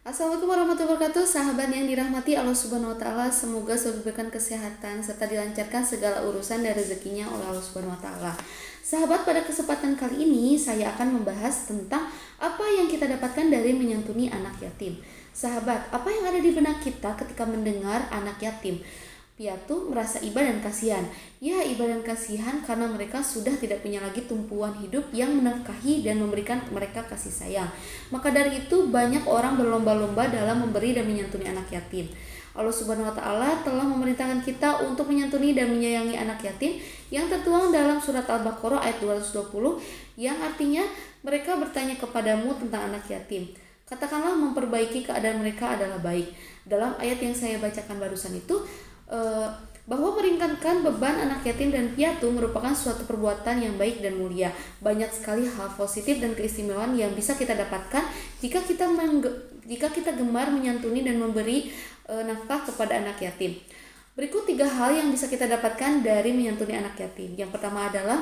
Assalamualaikum warahmatullahi wabarakatuh, sahabat yang dirahmati Allah Subhanahu wa taala. Semoga selalu diberikan kesehatan serta dilancarkan segala urusan dan rezekinya oleh Allah Subhanahu wa taala. Sahabat, pada kesempatan kali ini saya akan membahas tentang apa yang kita dapatkan dari menyantuni anak yatim. Sahabat, apa yang ada di benak kita ketika mendengar anak yatim? Piatu merasa iba dan kasihan. Ya, iba dan kasihan karena mereka sudah tidak punya lagi tumpuan hidup yang menafkahi dan memberikan mereka kasih sayang. Maka dari itu banyak orang berlomba-lomba dalam memberi dan menyantuni anak yatim. Allah Subhanahu wa taala telah memerintahkan kita untuk menyantuni dan menyayangi anak yatim yang tertuang dalam surat Al-Baqarah ayat 220 yang artinya mereka bertanya kepadamu tentang anak yatim. Katakanlah memperbaiki keadaan mereka adalah baik. Dalam ayat yang saya bacakan barusan itu bahwa meringankan beban anak yatim dan piatu merupakan suatu perbuatan yang baik dan mulia. Banyak sekali hal positif dan keistimewaan yang bisa kita dapatkan jika kita gemar menyantuni dan memberi nafkah kepada anak yatim. Berikut 3 hal yang bisa kita dapatkan dari menyantuni anak yatim. Yang pertama adalah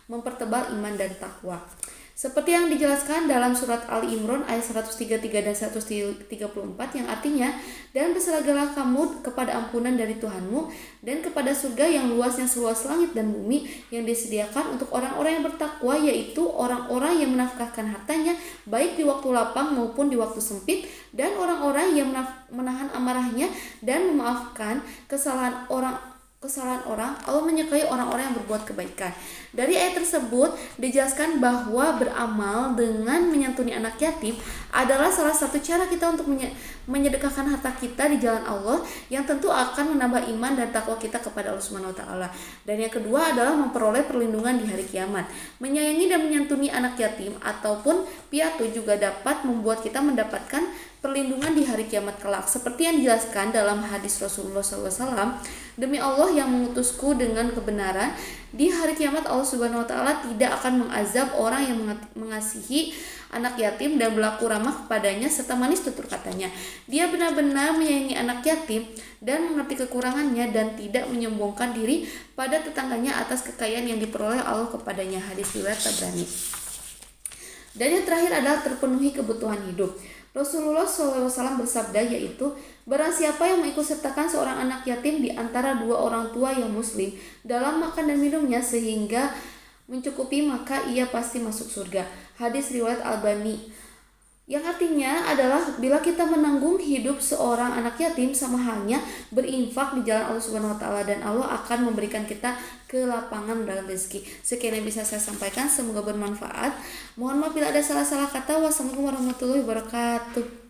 mempertebal iman dan takwa. Seperti yang dijelaskan dalam surat Ali Imran ayat 133 dan 134 yang artinya, dan berserahlah kamu kepada ampunan dari Tuhanmu dan kepada surga yang luasnya seluas langit dan bumi yang disediakan untuk orang-orang yang bertakwa, yaitu orang-orang yang menafkahkan hartanya baik di waktu lapang maupun di waktu sempit, dan orang-orang yang menahan amarahnya dan memaafkan kesalahan orang. Allah menyukai orang-orang yang berbuat kebaikan. Dari ayat tersebut dijelaskan bahwa beramal dengan menyantuni anak yatim adalah salah satu cara kita untuk menyedekahkan harta kita di jalan Allah, yang tentu akan menambah iman dan takwa kita kepada Allah Subhanahu wa taala. Dan yang kedua adalah memperoleh perlindungan di hari kiamat. Menyayangi dan menyantuni anak yatim ataupun piatu juga dapat membuat kita mendapatkan perlindungan di hari kiamat kelak, seperti yang dijelaskan dalam hadis Rasulullah SAW. Demi Allah yang mengutusku dengan kebenaran, di hari kiamat Allah Subhanahu wa taala tidak akan mengazab orang yang mengasihi anak yatim dan berlaku ramah kepadanya serta manis tutur katanya. Dia benar-benar menyayangi anak yatim dan mengerti kekurangannya dan tidak menyombongkan diri pada tetangganya atas kekayaan yang diperoleh Allah kepadanya. Hadis riwayat Tabrani. Dan yang terakhir adalah terpenuhi kebutuhan hidup. Rasulullah SAW bersabda, yaitu, barang siapa yang mengikutsertakan seorang anak yatim di antara 2 orang tua yang muslim dalam makan dan minumnya sehingga mencukupi, maka ia pasti masuk surga. Hadis riwayat Albani. Yang artinya adalah bila kita menanggung hidup seorang anak yatim sama halnya berinfak di jalan Allah Subhanahu wa taala, dan Allah akan memberikan kita kelapangan dalam rezeki. Sekian yang bisa saya sampaikan, semoga bermanfaat. Mohon maaf bila ada salah-salah kata. Wassalamualaikum warahmatullahi wabarakatuh.